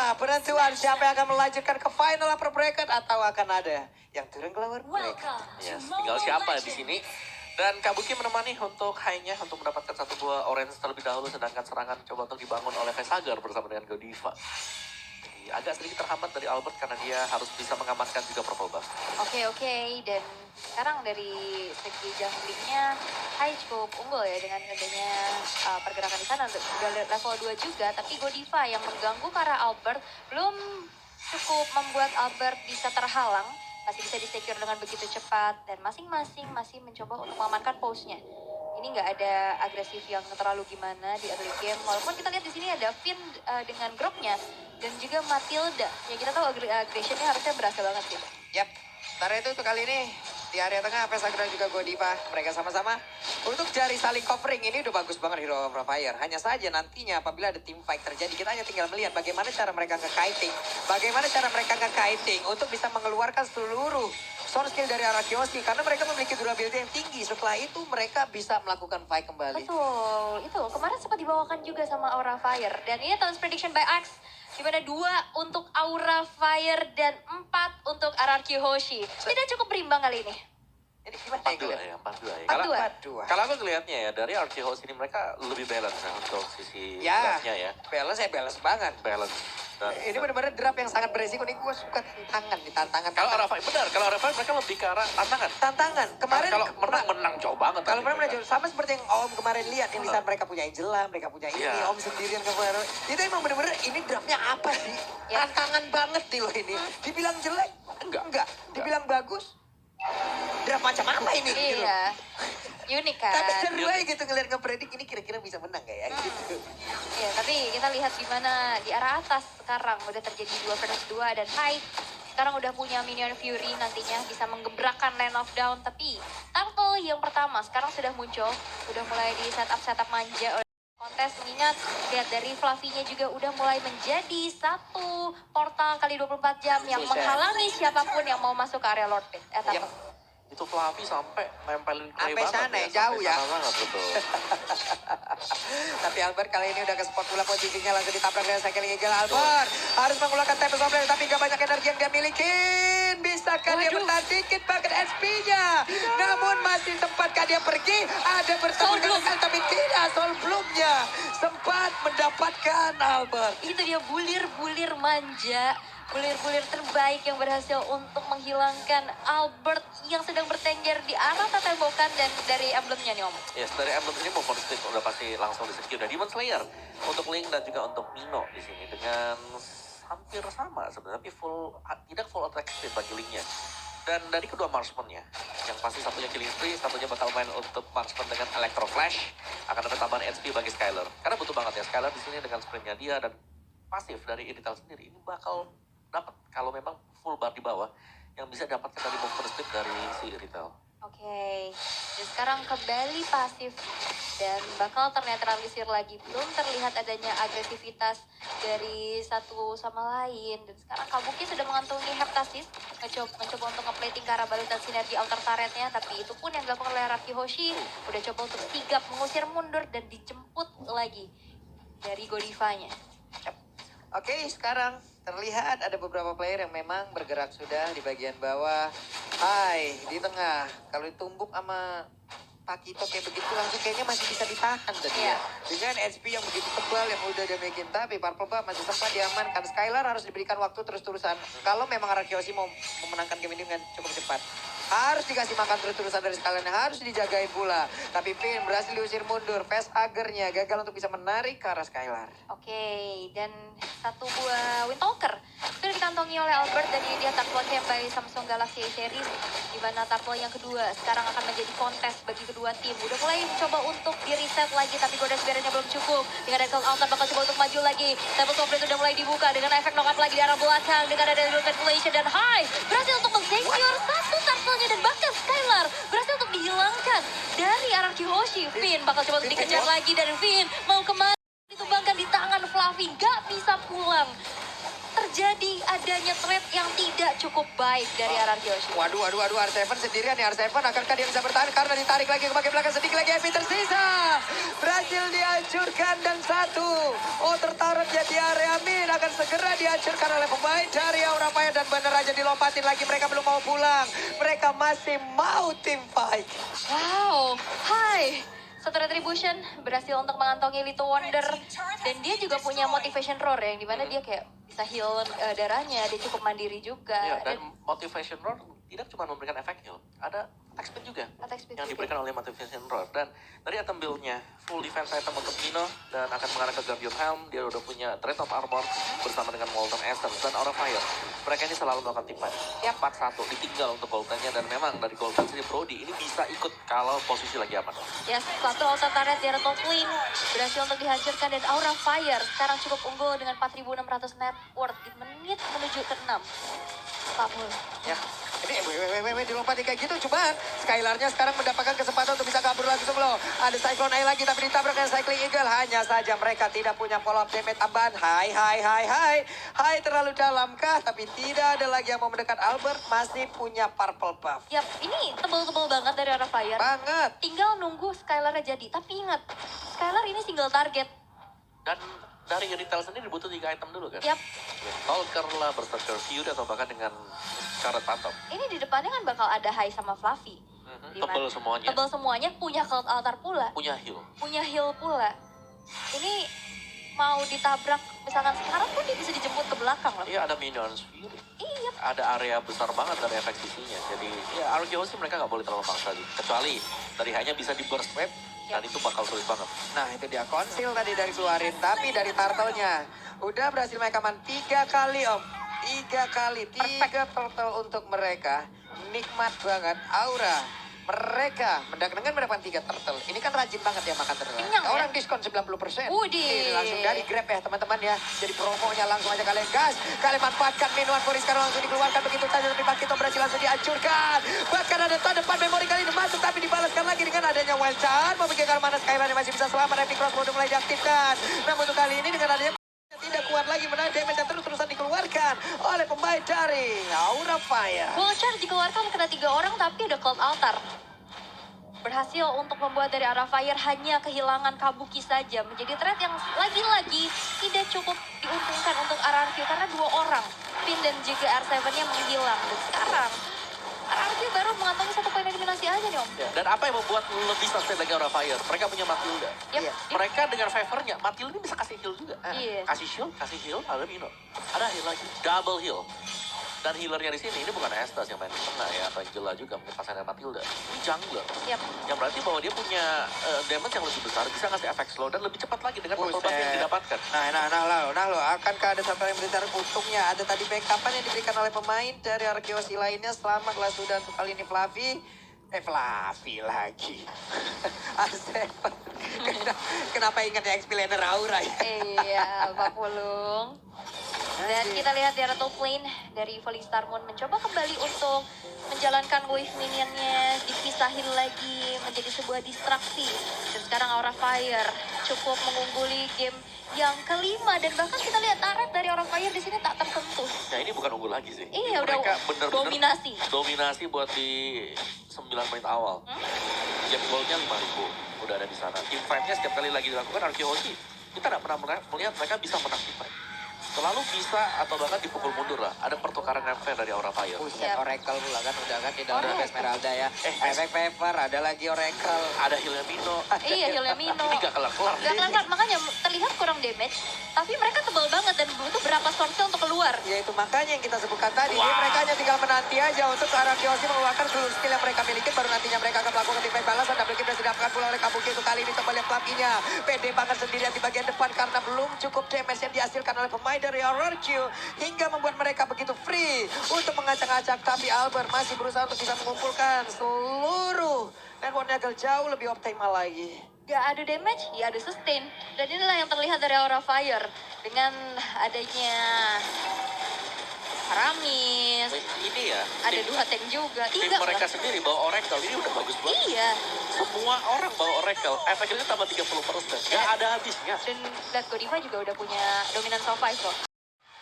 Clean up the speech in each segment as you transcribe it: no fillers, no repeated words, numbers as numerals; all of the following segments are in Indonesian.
inilah penentuan siapa yang akan melanjutkan ke final upper bracket atau akan ada yang turun ke lower bracket. Yes, tinggal siapa di sini. Dan Kabuki menemani untuk high-nya untuk mendapatkan satu buah orange terlebih dahulu, sedangkan serangan coba untuk dibangun oleh Vesagar bersama dengan Godiva. Jadi agak sedikit terhambat dari Albert karena dia harus bisa mengamankan juga purple buff. Oke, dan sekarang dari segi junglingnya Hai cukup unggul ya dengan adanya pergerakan di sana. Udah level 2 juga, tapi Godiva yang mengganggu ke arah Albert belum cukup membuat Albert bisa terhalang. Masih bisa di-secure dengan begitu cepat dan masing-masing masih mencoba untuk mengamankan pose-nya. Ini nggak ada agresif yang terlalu gimana di early game. Walaupun kita lihat di sini ada Finn dengan Grok-nya dan juga Matilda. Ya kita tahu aggression-nya harusnya berasa banget gitu. Yap, sementara itu untuk kali ini di area tengah Vesagar dan juga Godiva mereka sama-sama untuk cari saling covering. Ini udah bagus banget Hero of Fire. Hanya saja nantinya apabila ada team fight terjadi kita hanya tinggal melihat bagaimana cara mereka nge-kiting, bagaimana cara mereka nge-kiting untuk bisa mengeluarkan seluruh source skill dari Arakiyoshi karena mereka memiliki durability yang tinggi. Setelah itu mereka bisa melakukan fight kembali. Betul, itu kemarin sempat dibawakan juga sama Aura Fire. Dan ini Town's Prediction by Axe, di mana 2 untuk Aura Fire dan 4 untuk RRQ Hoshi. Tidak cukup berimbang kali ini. Ini gimana 4-2 ya, 4-2 ya. Kalau aku ngelihatnya ya dari RRQ Hoshi ini mereka lebih balance ya untuk sisi draftnya ya. Balance banget. Balance. Dan ini benar-benar draft yang sangat beresiko nih, gue suka tantangan. Kalau Arafai benar, kalau Arafai mereka lebih ke arah tantangan. Tantangan. Kemarin kalau menang jauh banget. Kalau menang jauh sama seperti yang Om kemarin lihat yang di saat mereka punya Angela, mereka punya ini, Om sendirian kemarin. Itu emang benar-benar ini draftnya apa sih? Tantangan banget nih loh ini. Dibilang jelek? Enggak. Dibilang bagus? Draft macam apa ini? Iya. Unik kan? Tapi seru aja gitu ngeliat ngepredik ini kira-kira bisa menang gak ya? Gitu. Iya, tapi kita lihat gimana di arah atas sekarang udah terjadi 2 versus 2 dan Hai sekarang udah punya minion Fury nantinya bisa menggebrakkan Land of Down. Tapi Turtle yang pertama sekarang sudah muncul, udah mulai di setup manja oleh kontes, mengingat lihat dari Fluffy-nya juga udah mulai menjadi satu portal kali 24 jam yang menghalangi siapapun yang mau masuk ke area Lord Pit. Itu Fluffy sampai nempelin clay banget sana ya. jauh ya. Banget, betul. Tapi Albert kali ini udah ke spot pula posisinya, langsung ditabrak dengan Cycling Eagle. Albert harus mengeluarkan Tempest of Flame, tapi gak banyak energi yang dia miliki. Bisakah dia bertahan dikit banget SP-nya? Namun masih sempatkah dia pergi? Ada bertemu dengan tapi tidak. Soul Bloom-nya sempat mendapatkan Albert. Itu dia bulir-bulir manja. Bulir-bulir terbaik yang berhasil untuk menghilangkan Albert yang sedang bertengger di arah tembakan dan dari emblemnya nih Om. Yes, dari emblem ini mau Split udah pasti langsung di-secure. Dan Demon Slayer untuk Link dan juga untuk Mino di sini dengan hampir sama sebenarnya, tapi tidak full attack speed bagi Linknya. Dan dari kedua marksman-nya, yang pasti satunya killing spree, satunya bakal main untuk marksman dengan Electro Flash. Akan ada tambahan HP bagi Skylar. Karena butuh banget ya Skylar di sini dengan sprintnya dia dan pasif dari Irithel sendiri. Ini bakal dapat kalau memang full bar di bawah yang bisa dapatkan dari movement speed dari si Irithel. Oke, dan sekarang kembali pasif dan bakal ternetralisir lagi. Belum terlihat adanya agresivitas dari satu sama lain. Dan sekarang Kabuki sudah mengantongi Heptasis, mencoba untuk ngeplating ke arah balik dan sinergi outer turretnya. Tapi itu pun yang dilakukan oleh Raki Hoshi udah coba untuk sigap mengusir mundur dan dijemput lagi dari Godivanya. Oke, sekarang terlihat ada beberapa player yang memang bergerak sudah di bagian bawah. Hai, di tengah. Kalau ditumbuk sama Pakito kayak begitu langsung kayaknya masih bisa ditahan tadi ya. Dengan HP yang begitu tebal yang udah dia bikin, tapi Purple Buff masih sempat diamankan. Skylar harus diberikan waktu terus-terusan. Kalau memang Arakiyoshi mau memenangkan game ini dengan cukup cepat, harus dikasih makan terus-terusan dari Skylar, harus dijagain pula. Tapi Finn berhasil diusir mundur. Vesagar-nya gagal untuk bisa menarik ke arah Skylar. Oke, dan satu buah Windtalker sudah dikantongi oleh Albert dan ini dia Turtle Camp by Samsung Galaxy A Series, di mana Turtle yang kedua sekarang akan menjadi kontes bagi kedua tim. Udah mulai mencoba untuk di-reset lagi, tapi Goddess Barrier-nya belum cukup. Dengan Red Cloud Altar bakal coba untuk maju lagi. Temple Sovereign sudah mulai dibuka dengan efek knockup lagi di arah belakang. Dengan ada Ventilation dan High berhasil untuk men-secure satu Turtle-nya dan bahkan Skylar berhasil untuk dihilangkan dari RRQ Hoshi. Finn bakal coba untuk dikejar lagi dan Finn mau kemana? Ditumbangkan di tangan Fluffy, gak bisa pulang. terjadi adanya trade yang tidak cukup baik dari RRQ. Waduh, R7 sendirian nih. R7 akankah dia bisa bertahan karena ditarik lagi ke bagian belakang, sedikit lagi Evi tersisa. Berhasil dihancurkan dan satu. Oh, tertarik ya di area mid, akan segera dihancurkan oleh pemain dari Aura Fire dan bener aja dilompatin lagi. Mereka belum mau pulang. Mereka masih mau team fight. Wow, hai. Satu Retribution berhasil untuk mengantongi Little Wonder. Dan dia juga punya motivation roar yang dimana dia kayak bisa heal darahnya. Dia cukup mandiri juga. Ya, dan motivation roar tidak cuma memberikan efek heal, ada attack speed juga Attack speed yang juga. diberikan oleh motivation roar. Dan dari item build-nya full defense item untuk Mino dan akan mengarah ke Guardian Helm. Dia udah punya Dread of Armor bersama dengan Molten Essence dan Aura Fire. Mereka ini selalu melakukan team fight. Ya 4-1 ditinggal untuk Golden-nya, dan memang dari Golden sendiri Brody ini bisa ikut kalau posisi lagi aman. Ya, satu auto turret di top lane berhasil untuk dihancurkan dan Aura Fire sekarang cukup unggul dengan 4.600 net worth di menit menuju ke 6. Ya, ini dilompati kayak gitu, cuman Skylarnya sekarang mendapatkan kesempatan untuk bisa kabur langsung loh. Ada Cyclone Eye lagi tapi ditabrak dengan Cycling Eagle. Hanya saja mereka tidak punya follow up damage tambahan. Hai, terlalu dalamkah? Tapi tidak ada lagi yang mau mendekat. Albert masih punya purple buff. Yap, ini tebel-tebel banget dari Aura Fire. Banget. Tinggal nunggu Skylar jadi. Tapi ingat, Skylar ini single target. Dan dari retail sendiri butuh 3 item dulu kan? Yap, Stalker lah, Berserker Fury, atau bahkan dengan Karat Phantom. ini di depannya kan bakal ada Hai sama Fluffy. Dimana- Tebel semuanya. Tebel semuanya, punya Cult Altar pula. Punya heal. Punya heal pula. Ini mau ditabrak, misalkan sekarang pun dia bisa dijemput ke belakang loh. Iya, ada Minions Fury. Iya, Ada area besar banget dari efek sisinya. Jadi ya RGO sih mereka nggak boleh terlalu maksa sih. Kecuali dari hanya bisa di burst wave, dan itu bakal sulit banget. Nah, itu dia konsil tadi dari keluarin. Tapi dari turtle-nya udah berhasil mereka man 3 kali, Om. 3 kali. 3 turtle untuk mereka. Nikmat banget. Aura. Mereka dengan mendapatkan 3 turtle. Ini kan rajin banget ya makan turtle. Kenyang, ya? Orang diskon 90%. Widih. Ini langsung dari Grab ya teman-teman ya. Jadi promonya langsung aja kalian gas. Kalian manfaatkan minuan Boris sekarang langsung dikeluarkan begitu saja. Tapi Pakito berhasil langsung dihancurkan. Bahkan ada tahun depan memori kali ini masuk. Tapi dibalaskan lagi dengan adanya wild charm. Memikirkan mana Skyline masih bisa selamat. Epic Cross udah mulai diaktifkan. Namun untuk kali ini dengan adanya tidak kuat lagi menahan damage yang terus-terusan dikeluarkan oleh pemain dari Aura Fire. Vulture dikeluarkan kena 3 orang tapi ada Cult Altar. Berhasil untuk membuat dari Aura Fire hanya kehilangan Kabuki saja. Menjadi threat yang lagi-lagi tidak cukup diuntungkan untuk RRQ karena 2 orang. Finn dan juga R7-nya menghilang. Dan sekarang RRQ baru mengantongi 1 poin eliminasi aja nih Om. Ya, dan apa yang membuat lebih sustain lagi Aura Fire? Mereka punya Matilda. Yep. Iya. Mereka dengan favor-nya, Matilda ini bisa kasih heal juga. Iya. Kasih shield, ada Mino. Ada heal lagi, double heal. Dan healernya di sini, ini bukan Estes yang main di tengah ya, atau Angela juga, mungkin pasangan Matilda. Ini jungler. Yap. Yang berarti bahwa dia punya damage yang lebih besar, bisa ngasih efek slow, dan lebih cepat lagi dengan purple buff yang didapatkan. Nah lo, akankah ada satu yang besar untungnya? Ada tadi backupan yang diberikan oleh pemain dari RGOC lainnya. Selamatlah sudah untuk kali ini Fluffy. Fluffy lagi. Arsep. Kenapa ingat ya Explainer Aura ya? Iya, Pak Pulung. Dan kita lihat di top lane dari Falling Star Moon mencoba kembali untuk menjalankan wave minionnya, dipisahin lagi menjadi sebuah distraksi. Dan sekarang Aura Fire cukup mengungguli game yang kelima, dan bahkan kita lihat turret dari Aura Fire di sini tak tersentuh. Nah ini bukan unggul lagi sih. Iya, udah Mereka bener-bener dominasi. dominasi buat di 9 menit awal. Game goalnya 5.000 udah ada di sana. Team fight-nya setiap kali lagi dilakukan RQOC, kita tidak pernah melihat mereka bisa menang team fight. Selalu bisa atau bahkan dipukul mundur lah. Ada pertukaran yang fair dari Aura Fire. Buset, Siap. Oracle pula kan udah kan tidak ada Oracle. Esmeralda ya. Efek Pepper, ada lagi Oracle. Ada healnya Mino. Iya, healnya Mino. Ini gak kelar-kelar. Gak kelar, makanya terlihat kurang damage, tapi mereka tebal banget dan butuh berapa storm kill untuk keluar. Ya itu makanya yang kita sebutkan tadi. Wah. Jadi mereka hanya tinggal menanti aja untuk RGOC mengeluarkan seluruh skill yang mereka miliki. Baru nantinya mereka akan melakukan tim fight balasan. Double kill sudah didapatkan pula oleh Kabuki untuk kali ini kembali Fluffy-nya. Pede banget sendirian di bagian depan karena belum cukup damage yang dihasilkan oleh pemain dari RRQ. Hingga membuat mereka begitu free untuk mengacak-acak. Tapi Albert masih berusaha untuk bisa mengumpulkan seluruh networknya agar jauh lebih optimal lagi. Gak ada damage, ya ada sustain. Dan inilah yang terlihat dari Aura Fire. Dengan adanya Aramis, Ini ya, ada 2 tank juga. tim 3 mereka malah. sendiri bawa Oracle ini udah bagus banget. Iya, Semua orang bawa Oracle, efeknya tambah 30%. Gak ada habisnya. dan Godiva juga udah punya dominan survive loh.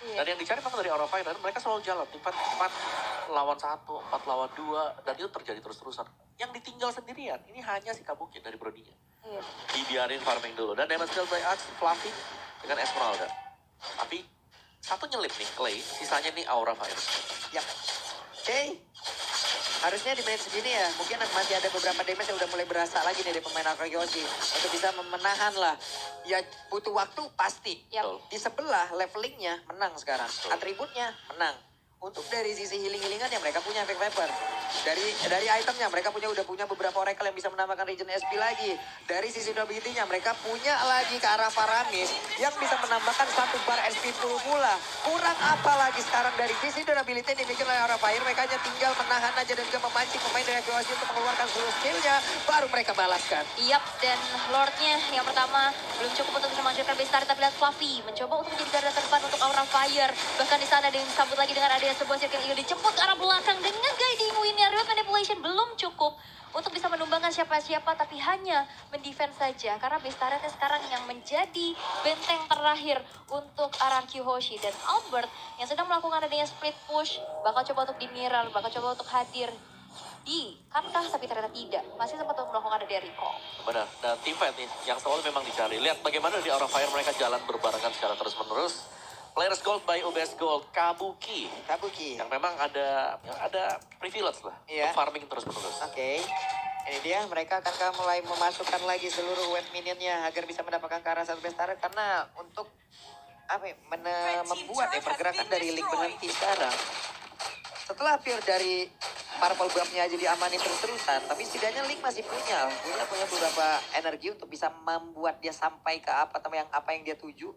Iya. Dan yang dicari memang dari Aura Fire, dan mereka selalu jalan. Tim fight 4 lawan 1, 4 lawan 2, dan itu terjadi terus-terusan. Yang ditinggal sendirian, ini hanya si Kabuki dari Brodinya. Iya. Dibiarin farming dulu. Dan damage dealt by Axe, Fluffy dengan Esmeralda. Tapi satu nyelip nih, Clay. Sisanya nih Aura Fire. Yap. Oke. Harusnya di menit segini ya, mungkin masih ada beberapa damage yang udah mulai berasa lagi nih dari pemain Arkeyoshi. Untuk bisa menahan lah. Ya butuh waktu pasti. Yap. Betul. Di sebelah levelingnya menang sekarang. Betul. Atributnya menang. Untuk dari sisi healing-healingan ya mereka punya efek Viper. Dari itemnya mereka udah punya beberapa oracle yang bisa menambahkan regen SP lagi. Dari sisi durability-nya mereka punya lagi ke arah Faramis yang bisa menambahkan 1 bar SP full pula. Kurang apa lagi sekarang dari sisi durability yang dimiliki oleh Aura Fire. Mereka hanya tinggal menahan aja dan juga memancing pemain dari Arkeyoshi untuk mengeluarkan seluruh skill-nya. Baru mereka balaskan. Yap, dan Lordnya yang pertama belum cukup untuk bisa menghancurkan base turret, tapi lihat Fluffy mencoba untuk menjadi garda terdepan untuk Aura Fire. Bahkan di sana dia disambut lagi dengan adanya sebuah circle yang dijemput ke arah belakang dengan guiding win-nya. Remote manipulation belum cukup untuk bisa menumbangkan siapa-siapa, tapi hanya mendefense saja. Karena base turretnya sekarang yang menjadi benteng terakhir untuk Araki Hoshi. Dan Albert yang sedang melakukan adanya split push, bakal coba untuk di mirror, bakal coba untuk hadir di kantah, tapi ternyata tidak. Masih sempat untuk melakukan adanya recall. Benar, dan tim fight nih yang selalu memang dicari. Lihat bagaimana di Aura Fire mereka jalan berbarengan secara terus-menerus. Players Gold by UBS Gold, Kabuki. Yang memang ada privilege lah Iya. untuk farming terus-menerus. Oke. Ini dia, mereka akan mulai memasukkan lagi seluruh web minionnya agar bisa mendapatkan ke arah satu base turret. Karena untuk membuat pergerakan dari League berhenti sekarang. Setelah pure dari Purple Buff-nya aja diamanin terus-terusan, tapi setidaknya League masih punya beberapa energi untuk bisa membuat dia sampai ke apa yang dia tuju.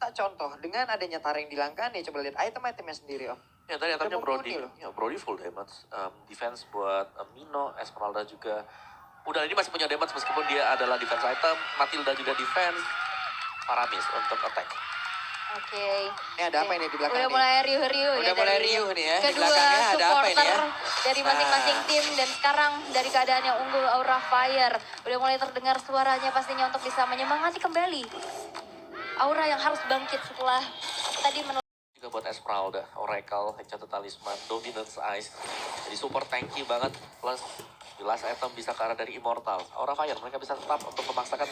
Tak contoh, dengan adanya Tareng di langkah nih, coba lihat item-itemnya sendiri, Om. Ya tadi itemnya Udah Brody, mumpuni loh. ya Brody full damage, defense buat Mino, Esmeralda juga. Udah ini masih punya damage meskipun dia adalah defense item, Matilda juga defense, Faramis untuk attack. Oke. Ini ada apa ini di belakang Udah nih? mulai riuh-riuh Udah mulai riuh nih ya, di kedua belakangnya ada apa ini supporter ya? dari masing-masing tim. Dan sekarang dari keadaan yang unggul Aura Fire udah mulai terdengar suaranya pastinya untuk bisa menyemangati kembali Aura yang harus bangkit setelah tadi Juga buat Esmeralda, Oracle, Hexata Talisman, Dominance Ice. Jadi super tanky banget, plus di last item bisa ke arah dari Immortal. Aura Fire, mereka bisa tetap untuk memaksakan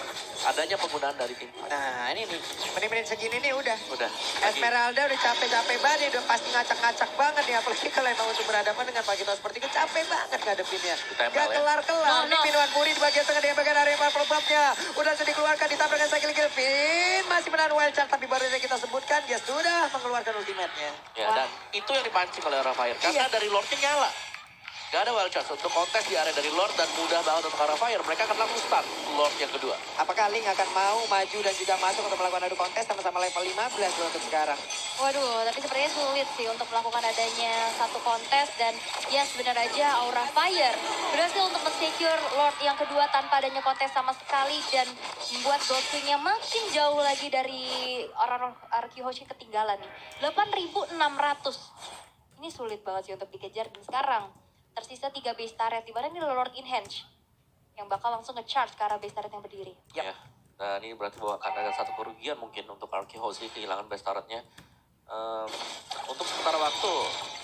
adanya penggunaan dari tim. Nah, ini nih, menit-menit segini nih udah. Udah. Esmeralda udah capek-capek banget, udah pasti ngacak-ngacak banget nih. Apalagi kalau emang untuk berhadapan dengan Pagito seperti itu, capek banget ngadepinnya. Ditempel Gak ya. kelar-kelar. No, Ini no. Minuan Puri di bagian tengah dia bagian area Purple Buff-nya. Udah sudah dikeluarkan, ditabrakkan Sakil Gilvin. Masih menahan wild charge, tapi baru saja kita sebutkan, dia sudah mengeluarkan ultimate-nya. Ya, dan itu yang dipancing oleh Aura Fire. Karena Iya. dari Lordnya nyala. Gak ada wild chance untuk kontes di area dari Lord dan mudah banget untuk Aura Fire. Mereka akan langsung start Lord yang kedua. Apakah Link akan mau maju dan juga masuk untuk melakukan adu kontes sama-sama level 15 loh untuk sekarang? Waduh, tapi sepertinya sulit sih untuk melakukan adanya satu kontes. Dan ya benar aja Aura Fire berhasil untuk men-secure Lord yang kedua tanpa adanya kontes sama sekali. Dan membuat Gold Queen-nya makin jauh lagi dari orang Araki Hoshi ketinggalan nih. 8.600. Ini sulit banget sih untuk dikejar. Dan sekarang tersisa 3 base turret, di mana ini Lord in Henge yang bakal langsung nge-charge ke arah base turret yang berdiri. Ya. Dan ini berarti bahwa akan ada satu kerugian mungkin untuk Arki Hoshi kehilangan base turret-nya. Untuk sementara waktu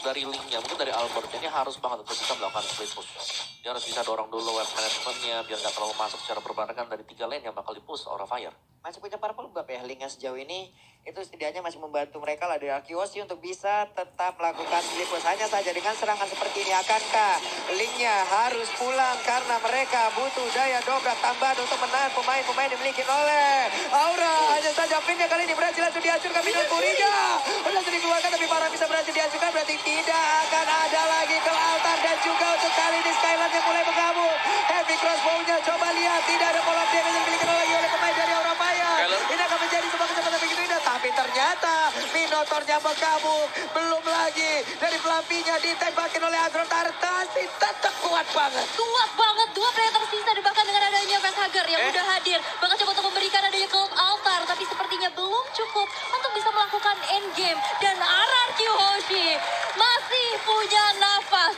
dari Link-nya, mungkin dari Albert ini harus banget untuk bisa melakukan split push. Dia harus bisa dorong dulu web management-nya biar nggak terlalu masuk secara berbarengan dari 3 lane yang bakal di-push Aura Fire. Masih punya Purple Buff ya, Link sejauh ini itu setidaknya masih membantu mereka lah dari Arkeyoshi untuk bisa tetap melakukan split push. Hanya saja dengan serangan seperti ini, akankah Link-nya harus pulang karena mereka butuh daya dobrak tambahan untuk menahan pemain-pemain dimiliki oleh Aura. Hanya saja pinnya kali ini berhasil langsung dihancurkan Minuan Purinya. Udah sudah dikeluarkan tapi para bisa berhasil dihancurkan, berarti tidak akan ada lagi ke altar. Dan juga untuk kali ini Skyland yang mulai bergabung. Heavy crossbow-nya, coba lihat, tidak ada pola damage yang dimiliki lagi oleh pemain dari Aura Fire. Ini akan menjadi sebuah kecepatan begitu indah, tapi ternyata Minotaurnya bergabung. Belum lagi dari Fluffy-nya ditembakin oleh Agro Tartasi, tetap kuat banget. Kuat banget, 2 player tersisa dan bahkan dengan adanya Facehugger yang udah hadir. Bakal coba untuk memberikan adanya Cloud Altar, tapi sepertinya belum cukup untuk bisa melakukan endgame. Dan Araki Hoshi masih punya nafas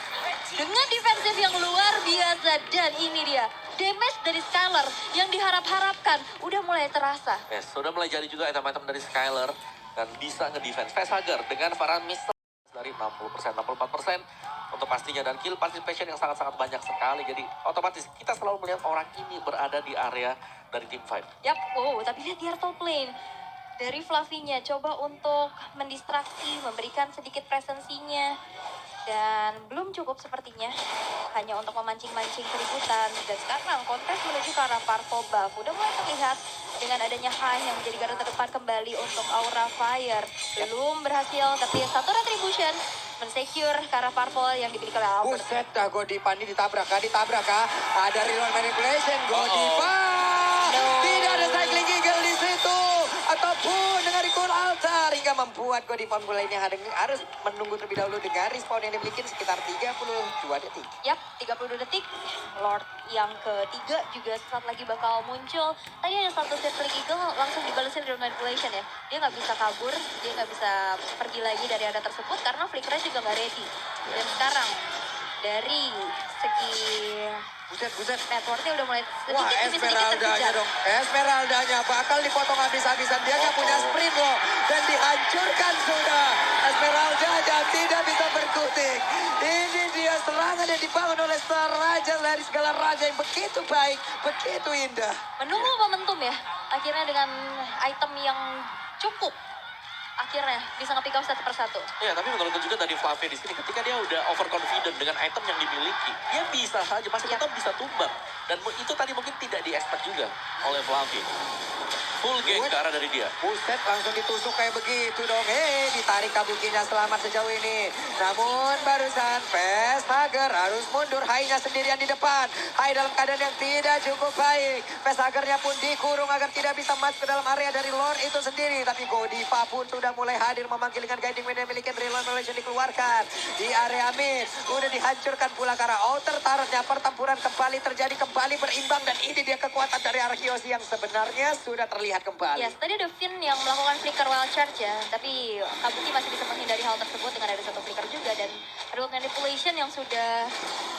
dengan defensif yang luar biasa. Dan ini dia, damage dari Skylar yang diharap-harapkan udah mulai terasa. Yes, sudah mulai jadi juga item-item dari Skylar. dan bisa nge-defense. Facehugger dengan Farhan Mister dari 60%, 64% untuk pastinya, dan kill participation yang sangat-sangat banyak sekali. Jadi otomatis kita selalu melihat orang ini berada di area dari tim fight. Yap, tapi lihat dia top lane. Dari Fluffy-nya coba untuk mendistraksi, memberikan sedikit presensinya. Dan belum cukup sepertinya, hanya untuk memancing-mancing keributan. Dan sekarang kontes menuju ke arah Parvo Buff. Udah mulai terlihat dengan adanya Hai yang menjadi garda terdepan kembali untuk Aura Fire. Belum berhasil, tapi satu retribution mensecure ke arah Parvo yang dimiliki oleh Albert. Buset dah, Godiva ini ditabrak kah? Ada reload manipulation, Godiva. Tidak ada cycling eagle di situ. Ataupun dengan recall altar hingga membuat Godiva mulai ini harus menunggu terlebih dahulu dengan respawn yang dimiliki sekitar 32 detik. Yap, 32 detik. Lord yang ketiga juga sesaat lagi bakal muncul. Tadi ada satu circling eagle langsung dibalesin reload manipulation ya. Dia nggak bisa kabur, dia nggak bisa pergi lagi dari area tersebut karena flickernya juga nggak ready. Dan sekarang dari segi Buset. networknya udah mulai Wah, sedikit Esmeraldanya terkejar. dong. Esmeraldanya bakal dipotong habis-habisan. Dia nggak punya sprint loh. Dan dihancurkan sudah. Esmeraldanya tidak bisa berkutik. Ini dia serangan yang dibangun oleh raja dari segala raja yang begitu baik, begitu indah. Menunggu momentum ya. Akhirnya dengan item yang cukup. Akhirnya bisa nge-pick up satu persatu. Ya, tapi menurutku juga dari Fluffy di sini, ketika dia udah overconfident dengan item yang dimiliki, dia bisa saja masih tetap bisa tumbang. Dan itu tadi mungkin tidak di-expect juga oleh Fluffy. Full game ke arah dari dia. Buset, langsung ditusuk kayak begitu dong. Ditarik kabukinya selamat sejauh ini. Namun barusan Facehugger harus mundur. Hai-nya sendirian di depan. Hai dalam keadaan yang tidak cukup baik. Facehugger-nya pun dikurung agar tidak bisa masuk ke dalam area dari Lord itu sendiri. Tapi Godiva pun sudah mulai hadir memanggil dengan guiding wind yang memiliki reload manipulation dikeluarkan. Di area mid, udah dihancurkan pula karena outer turret-nya. Pertempuran kembali terjadi, kembali berimbang. Dan ini dia kekuatan dari Archeosi yang sebenarnya sudah terlihat kembali. Yes, tadi ada Finn yang melakukan flicker wild charge ya, tapi Kabuki masih bisa menghindari hal tersebut dengan ada satu flicker juga, dan reload manipulation yang sudah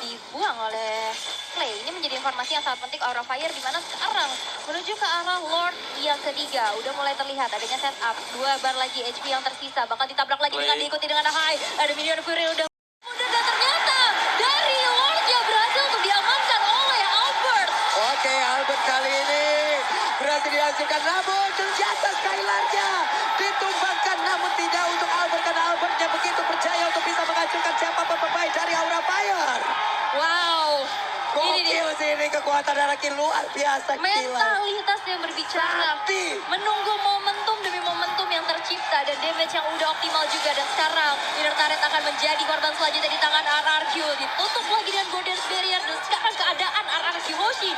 dibuang oleh Clay. Ini menjadi informasi yang sangat penting Aura Fire, di mana sekarang menuju ke arah Lord yang ketiga. Udah mulai terlihat adanya setup, 2 bar lagi HP yang tersisa, bakal ditabrak lagi dengan diikuti dengan Hai. Ada minion Fury udah mundur, dan ternyata dari Lordnya berhasil untuk diamankan oleh Albert. Oke, Albert kali ini berhasil dihasilkan, namun ternyata Skylar-nya ditumbangkan, namun tidak untuk Albert karena Albertnya begitu percaya untuk bisa menghancurkan siapapun pemain dari Aura Fire. Wow, ini dia. Gokil sih ini kekuatan Araki luar biasa, gila. Mentalitas yang berbicara, Sakti. menunggu momentum demi momentum yang tercipta, dan damage yang udah optimal juga. Dan sekarang inner turret akan menjadi korban selanjutnya di tangan RRQ, ditutup lagi dengan Golden Barrier, dan sekarang keadaan RRQ Hoshi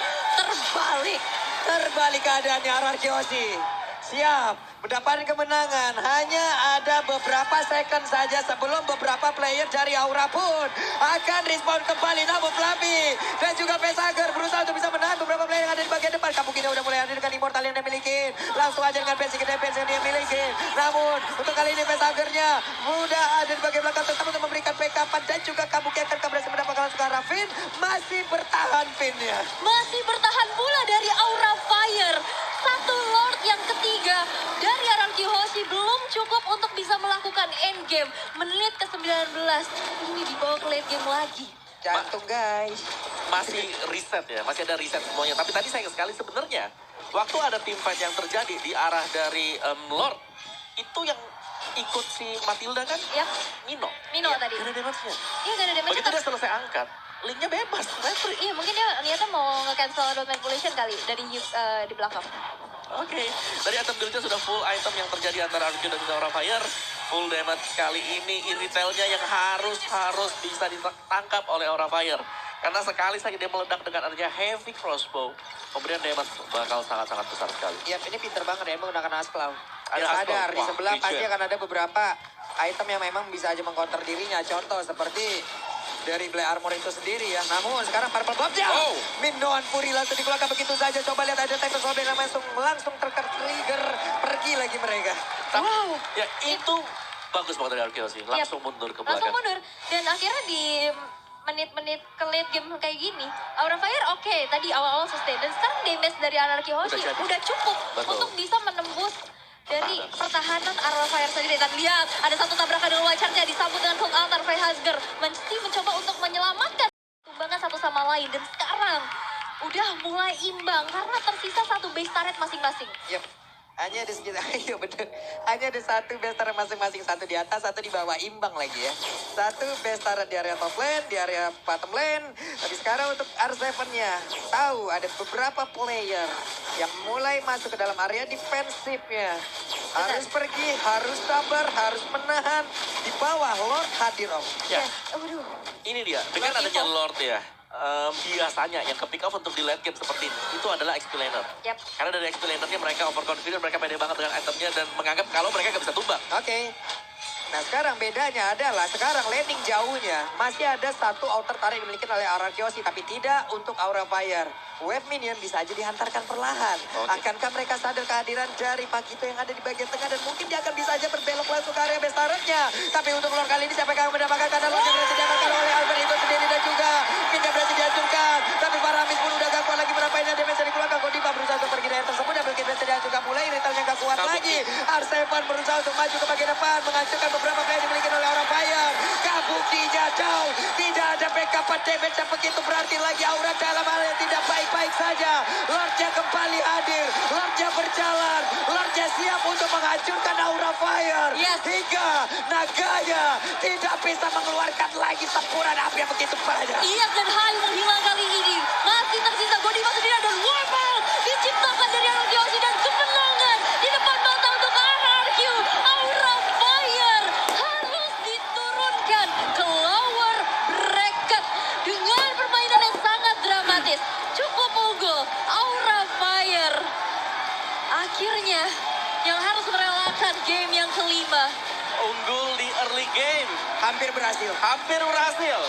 Terbalik keadaannya Archeosi. Siap mendapatkan kemenangan. Hanya ada beberapa second saja sebelum beberapa player dari Aura pun akan respawn kembali. Namun Fluffy dan juga Facehugger berusaha untuk bisa menahan beberapa player yang ada di bagian depan. Kabukinya udah mulai hadir dengan immortal yang dia miliki. Langsung aja dengan basic defense yang dia miliki. Namun untuk kali ini Facehugger-nya mudah ada di bagian belakang tetap untuk memberikan backup, dan juga Kabuki akan berhasil mendapatkan langsung ke arah Finn. Masih bertahan Finn-nya. masih bertahan pula dari Aura Fire. Satu Lord yang ketiga dari RRQ Hoshi belum cukup untuk bisa melakukan endgame. Menit ke-19, ini dibawa ke late game lagi. Jantung guys. Masih reset ya, masih ada reset semuanya. Tapi tadi sayang sekali sebenarnya, waktu ada team fight yang terjadi di arah dari Lord, itu yang ikut si Matilda kan? Yap, Mino. Mino Iya, tadi. gak ada damage-nya. Iya, gak ada damage. Begitu dia selesai angkat, linknya bebas. Retri. Iya, mungkin dia niatnya mau nge-cancel road manipulation kali dari di belakang. Oke, dari item build-nya sudah full item yang terjadi antara Arjun dan juga Aura Fire. Full damage kali ini iritelnya yang harus bisa ditangkap oleh Aura Fire. Karena sekali saja dia meledak dengan adanya heavy crossbow, kemudian damage bakal sangat-sangat besar sekali. Iya, ini pinter banget ya menggunakan Askelaw. Dia Ada Askelaw. sadar di Wah, sebelah vision. pasti akan ada beberapa item yang memang bisa aja mengcounter dirinya. Contoh seperti dari Black Armor itu sendiri ya. Namun sekarang Purple Bomb-nya. Oh. Minoan Fury langsung dikeluarkan begitu saja. Coba lihat ada Tempest Bomb yang langsung trigger. Pergi lagi mereka. Wow. Ya itu bagus banget dari Arkeos sih, langsung mundur ke Langsung belakang. mundur. Dan akhirnya di menit-menit ke late game kayak gini, Aura Fire oke, tadi awal-awal sustain. Dan sekarang damage dari RRQ Hoshi Udah jadi. udah cukup Betul. untuk bisa menembus dari pertahanan Aurora Fire sendiri. Dan lihat, ada satu tabrakan dengan Wildcard-nya disambut dengan Cold Altar. Freyhasger mesti mencoba untuk menyelamatkan tumbangan satu sama lain. Dan sekarang udah mulai imbang karena tersisa satu base turret masing-masing. Yep. Hanya di sekitar, iya bener. Hanya ada satu base turret masing-masing. Satu di atas, satu di bawah. Imbang lagi ya. Satu base turret di area top lane, di area bottom lane. Tapi sekarang untuk R7-nya. Tahu ada beberapa player yang mulai masuk ke dalam area defensifnya. Harus pergi, harus sabar, harus menahan. Di bawah Lord hadir om. Ya, Yes, waduh. ini dia. Dengan Lord adanya Evo. Lord ya, biasanya yang ke pick off untuk di late game seperti ini, itu adalah XP laner. Yap. Karena dari XP lanernya mereka overconfident, mereka pede banget dengan itemnya dan menganggap kalau mereka nggak bisa tumbang. Oke. Nah sekarang bedanya adalah sekarang landing jauhnya masih ada satu outer turret dimiliki oleh Aura Kyoshi tapi tidak untuk Aura Fire. Wave minion bisa aja dihantarkan perlahan. Oke. Akankah mereka sadar kehadiran dari Pakito yang ada di bagian tengah dan mungkin dia akan bisa aja berbelok langsung ke area base turretnya. Tapi untuk Lord kali ini siapa yang akan mendapatkan karena Lord yang berhasil diamankan oleh Albert itu sendiri dan juga Mid yang berhasil dihancurkan. Tapi Paramis pun udah gak kuat lagi berapainya damage yang dikeluarkan. Godiva berusaha untuk pergi dari tersebut. Double kill berhasil dihancurkan mulai. Ritalnya gak kuat Kabur. lagi. R7 berusaha untuk maju ke bagian depan. Menghancurkan beberapa player dimiliki oleh Aura Fire. Kabukinya down. Tidak ada backup damage yang begitu berarti lagi. Aura dalam hal yang tidak baik-baik saja. Lordnya kembali hadir. Lordnya berjalan. Lordnya siap untuk menghancurkan Aura Fire. Yes. Hingga naganya tidak bisa mengeluarkan lagi sempuran api yang begitu banyak. Iya, dan Hai menghilang kali ini. Masih tersisa Godiva sendiri dan Warbound diciptakan dari Aura Kyoshi dan kemenangan di depan mata untuk RRQ. Aura Fire harus diturunkan ke lower bracket dengan permainan yang sangat dramatis. Cukup unggul Aura Fire. Akhirnya yang harus merelakan game yang kelima. Unggul di early game, Hampir berhasil. hampir berhasil.